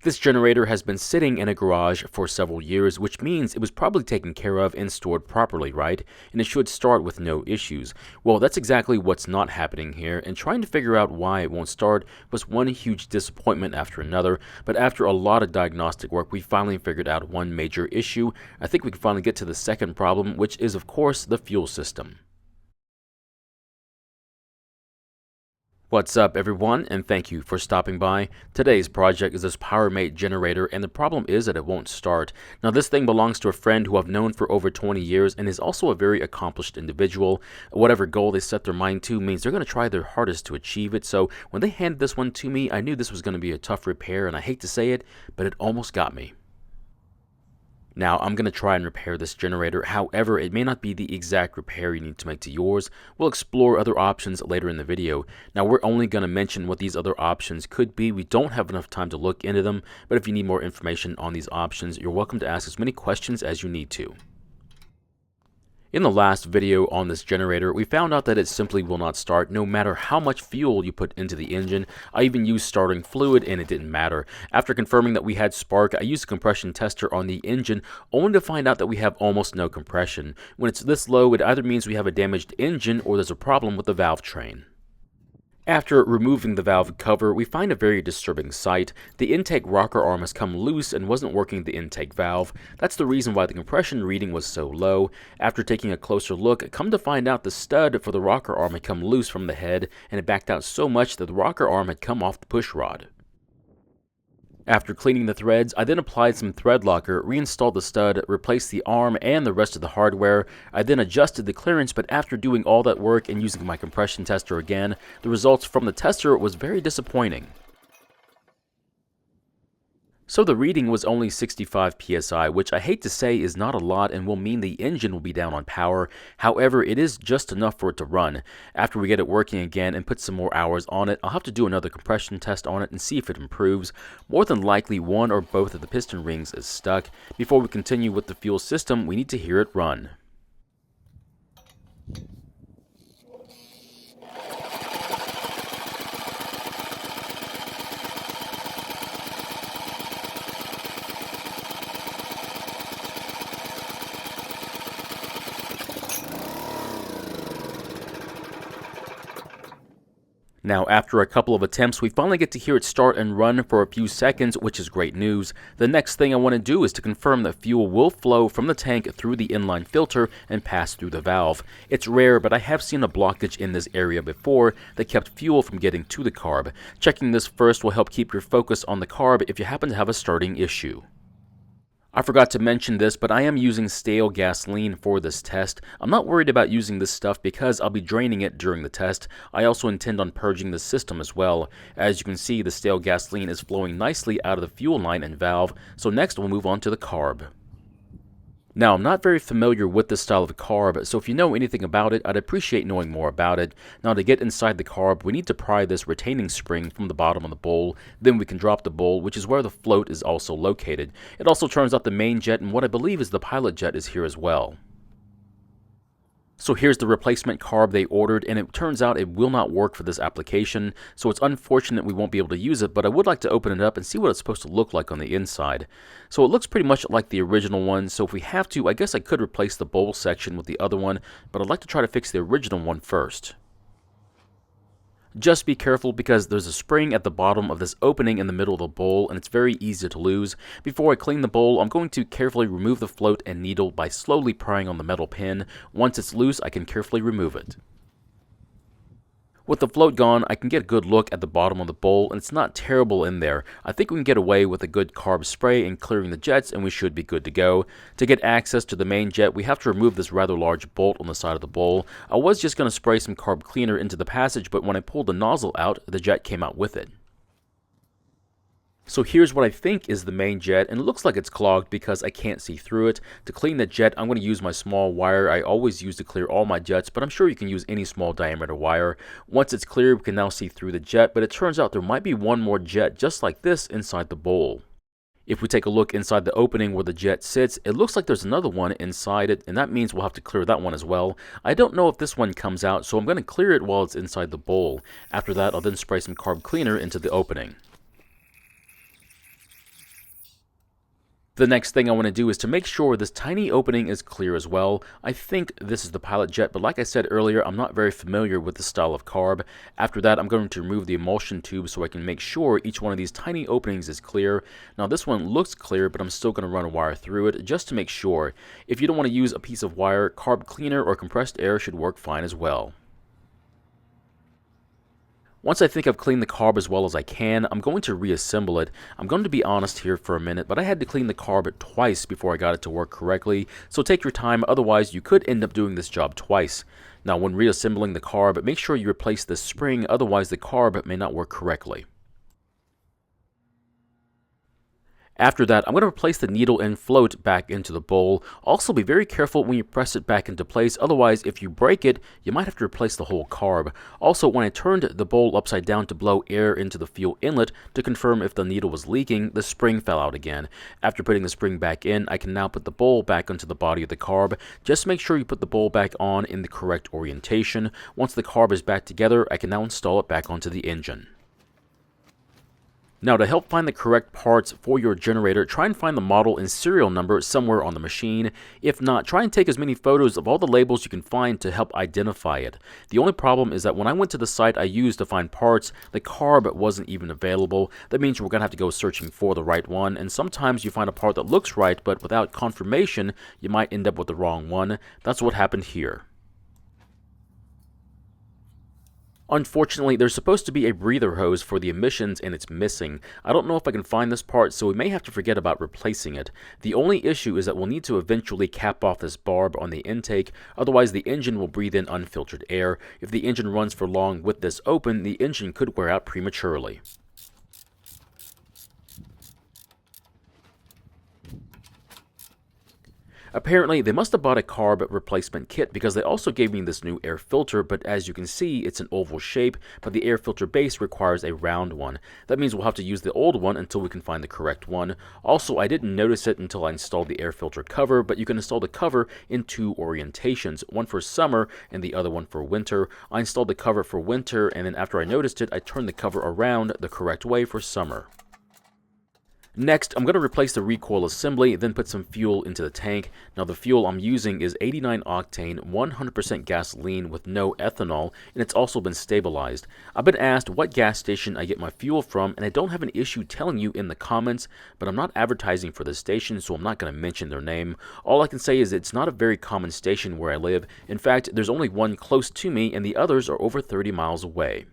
This generator has been sitting in a garage for several years, which means it was probably taken care of and stored properly, right? And it should start with no issues. Well, that's exactly what's not happening here, and trying to figure out why it won't start was one huge disappointment after another, but after a lot of diagnostic work, we finally figured out one major issue. I think we can finally get to the second problem, which is of course the fuel system. What's up everyone, and thank you for stopping by. Today's project is this Powermate generator, and the problem is that it won't start. Now this thing belongs to a friend who I've known for over 20 years and is also a very accomplished individual. Whatever goal they set their mind to means they're going to try their hardest to achieve it, so when they handed this one to me, I knew this was going to be a tough repair, and I hate to say it, but it almost got me. Now, I'm going to try and repair this generator. However, it may not be the exact repair you need to make to yours. We'll explore other options later in the video. Now, we're only going to mention what these other options could be. We don't have enough time to look into them, but if you need more information on these options, you're welcome to ask as many questions as you need to. In the last video on this generator, we found out that it simply will not start no matter how much fuel you put into the engine. I even used starting fluid and it didn't matter. After confirming that we had spark, I used a compression tester on the engine only to find out that we have almost no compression. When it's this low, it either means we have a damaged engine or there's a problem with the valve train. After removing the valve cover, we find a very disturbing sight. The intake rocker arm has come loose and wasn't working the intake valve. That's the reason why the compression reading was so low. After taking a closer look, come to find out the stud for the rocker arm had come loose from the head, and it backed out so much that the rocker arm had come off the push rod. After cleaning the threads, I then applied some thread locker, reinstalled the stud, replaced the arm and the rest of the hardware. I then adjusted the clearance, but after doing all that work and using my compression tester again, the results from the tester was very disappointing. So the reading was only 65 psi, which I hate to say is not a lot and will mean the engine will be down on power. However, it is just enough for it to run. After we get it working again and put some more hours on it, I'll have to do another compression test on it and see if it improves. More than likely, one or both of the piston rings is stuck. Before we continue with the fuel system, we need to hear it run. Now, after a couple of attempts, we finally get to hear it start and run for a few seconds, which is great news. The next thing I want to do is to confirm that fuel will flow from the tank through the inline filter and pass through the valve. It's rare, but I have seen a blockage in this area before that kept fuel from getting to the carb. Checking this first will help keep your focus on the carb if you happen to have a starting issue. I forgot to mention this, but I am using stale gasoline for this test. I'm not worried about using this stuff because I'll be draining it during the test. I also intend on purging the system as well. As you can see, the stale gasoline is flowing nicely out of the fuel line and valve, so next we'll move on to the carb. Now, I'm not very familiar with this style of carb, so if you know anything about it, I'd appreciate knowing more about it. Now, to get inside the carb, we need to pry this retaining spring from the bottom of the bowl. Then we can drop the bowl, which is where the float is also located. It also turns out the main jet and what I believe is the pilot jet is here as well. So here's the replacement carb they ordered, and it turns out it will not work for this application, so it's unfortunate we won't be able to use it, but I would like to open it up and see what it's supposed to look like on the inside. So it looks pretty much like the original one, so if we have to, I guess I could replace the bowl section with the other one, but I'd like to try to fix the original one first. Just be careful because there's a spring at the bottom of this opening in the middle of the bowl and it's very easy to lose. Before I clean the bowl, I'm going to carefully remove the float and needle by slowly prying on the metal pin. Once it's loose, I can carefully remove it. With the float gone, I can get a good look at the bottom of the bowl, and it's not terrible in there. I think we can get away with a good carb spray and clearing the jets, and we should be good to go. To get access to the main jet, we have to remove this rather large bolt on the side of the bowl. I was just going to spray some carb cleaner into the passage, but when I pulled the nozzle out, the jet came out with it. So here's what I think is the main jet, and it looks like it's clogged because I can't see through it. To clean the jet, I'm going to use my small wire I always use to clear all my jets, but I'm sure you can use any small diameter wire. Once it's clear, we can now see through the jet, but it turns out there might be one more jet just like this inside the bowl. If we take a look inside the opening where the jet sits, it looks like there's another one inside it, and that means we'll have to clear that one as well. I don't know if this one comes out, so I'm going to clear it while it's inside the bowl. After that, I'll then spray some carb cleaner into the opening. The next thing I want to do is to make sure this tiny opening is clear as well. I think this is the pilot jet, but like I said earlier, I'm not very familiar with the style of carb. After that, I'm going to remove the emulsion tube so I can make sure each one of these tiny openings is clear. Now this one looks clear, but I'm still going to run a wire through it just to make sure. If you don't want to use a piece of wire, carb cleaner or compressed air should work fine as well. Once I think I've cleaned the carb as well as I can, I'm going to reassemble it. I'm going to be honest here for a minute, but I had to clean the carb twice before I got it to work correctly, so take your time, otherwise you could end up doing this job twice. Now when reassembling the carb, make sure you replace the spring, otherwise the carb may not work correctly. After that, I'm going to replace the needle and float back into the bowl. Also, be very careful when you press it back into place, otherwise if you break it, you might have to replace the whole carb. Also, when I turned the bowl upside down to blow air into the fuel inlet to confirm if the needle was leaking, the spring fell out again. After putting the spring back in, I can now put the bowl back onto the body of the carb. Just make sure you put the bowl back on in the correct orientation. Once the carb is back together, I can now install it back onto the engine. Now to help find the correct parts for your generator, try and find the model and serial number somewhere on the machine. If not, try and take as many photos of all the labels you can find to help identify it. The only problem is that when I went to the site I used to find parts, the carb wasn't even available. That means we're going to have to go searching for the right one, and sometimes you find a part that looks right, but without confirmation, you might end up with the wrong one. That's what happened here. Unfortunately, there's supposed to be a breather hose for the emissions and it's missing. I don't know if I can find this part, so we may have to forget about replacing it. The only issue is that we'll need to eventually cap off this barb on the intake, otherwise the engine will breathe in unfiltered air. If the engine runs for long with this open, the engine could wear out prematurely. Apparently, they must have bought a carb replacement kit because they also gave me this new air filter, but as you can see, it's an oval shape, but the air filter base requires a round one. That means we'll have to use the old one until we can find the correct one. Also, I didn't notice it until I installed the air filter cover, but you can install the cover in two orientations, one for summer and the other one for winter. I installed the cover for winter, and then after I noticed it, I turned the cover around the correct way for summer. Next, I'm going to replace the recoil assembly, then put some fuel into the tank. Now the fuel I'm using is 89 octane, 100% gasoline with no ethanol, and it's also been stabilized. I've been asked what gas station I get my fuel from, and I don't have an issue telling you in the comments, but I'm not advertising for this station, so I'm not going to mention their name. All I can say is it's not a very common station where I live. In fact, there's only one close to me, and the others are over 30 miles away.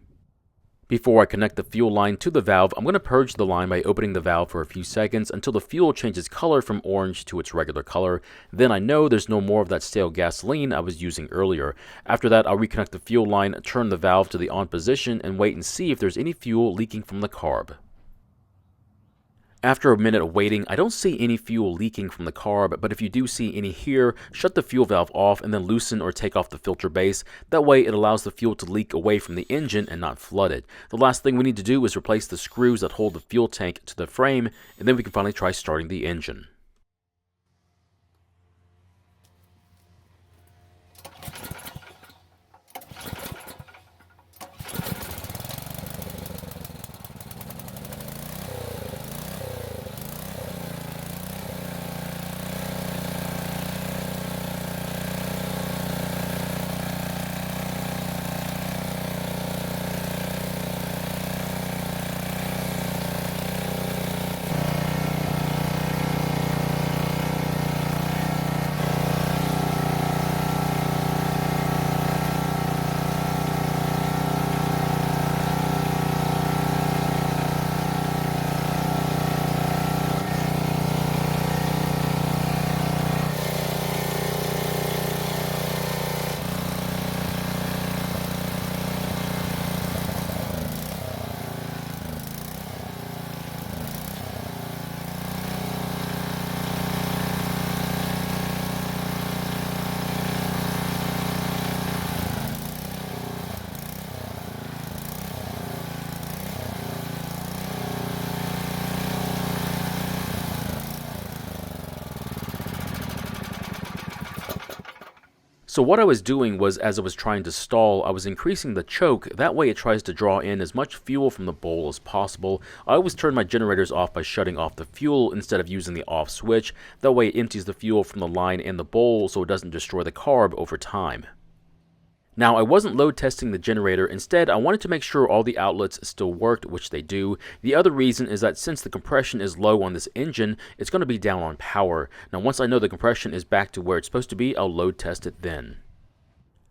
Before I connect the fuel line to the valve, I'm going to purge the line by opening the valve for a few seconds until the fuel changes color from orange to its regular color. Then I know there's no more of that stale gasoline I was using earlier. After that, I'll reconnect the fuel line, turn the valve to the on position, and wait and see if there's any fuel leaking from the carb. After a minute of waiting, I don't see any fuel leaking from the carb, but if you do see any here, shut the fuel valve off and then loosen or take off the filter base. That way it allows the fuel to leak away from the engine and not flood it. The last thing we need to do is replace the screws that hold the fuel tank to the frame, and then we can finally try starting the engine. So what I was doing was, as I was trying to stall, I was increasing the choke. That way it tries to draw in as much fuel from the bowl as possible. I always turn my generators off by shutting off the fuel instead of using the off switch. That way it empties the fuel from the line in the bowl so it doesn't destroy the carb over time. Now, I wasn't load testing the generator. Instead, I wanted to make sure all the outlets still worked, which they do. The other reason is that since the compression is low on this engine, it's going to be down on power. Now, once I know the compression is back to where it's supposed to be, I'll load test it then.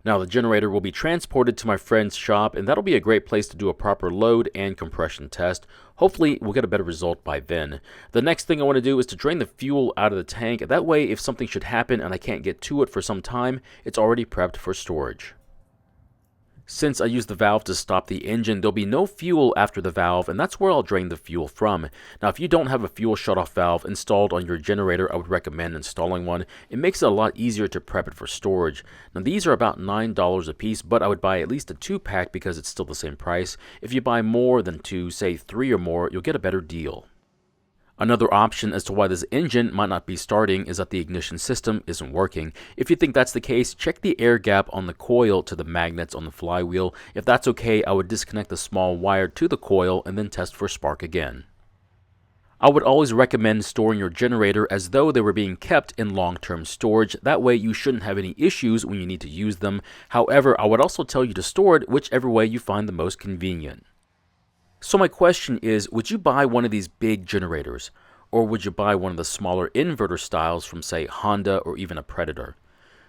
Now, the generator will be transported to my friend's shop, and that'll be a great place to do a proper load and compression test. Hopefully, we'll get a better result by then. The next thing I want to do is to drain the fuel out of the tank. That way, if something should happen and I can't get to it for some time, it's already prepped for storage. Since I used the valve to stop the engine, there'll be no fuel after the valve, and that's where I'll drain the fuel from. Now, if you don't have a fuel shutoff valve installed on your generator, I would recommend installing one. It makes it a lot easier to prep it for storage. Now, these are about $9 a piece, but I would buy at least a 2-pack because it's still the same price. If you buy more than 2, say 3 or more, you'll get a better deal. Another option as to why this engine might not be starting is that the ignition system isn't working. If you think that's the case, check the air gap on the coil to the magnets on the flywheel. If that's okay, I would disconnect the small wire to the coil and then test for spark again. I would always recommend storing your generator as though they were being kept in long-term storage. That way you shouldn't have any issues when you need to use them. However, I would also tell you to store it whichever way you find the most convenient. So my question is, would you buy one of these big generators, or would you buy one of the smaller inverter styles from, say, Honda or even a Predator?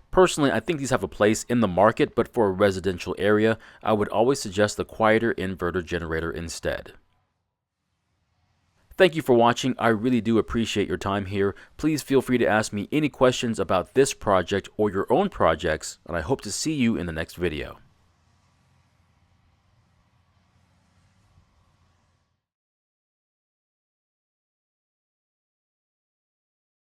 Personally, I think these have a place in the market, but for a residential area, I would always suggest the quieter inverter generator instead. Thank you for watching. I really do appreciate your time here. Please feel free to ask me any questions about this project or your own projects, and I hope to see you in the next video.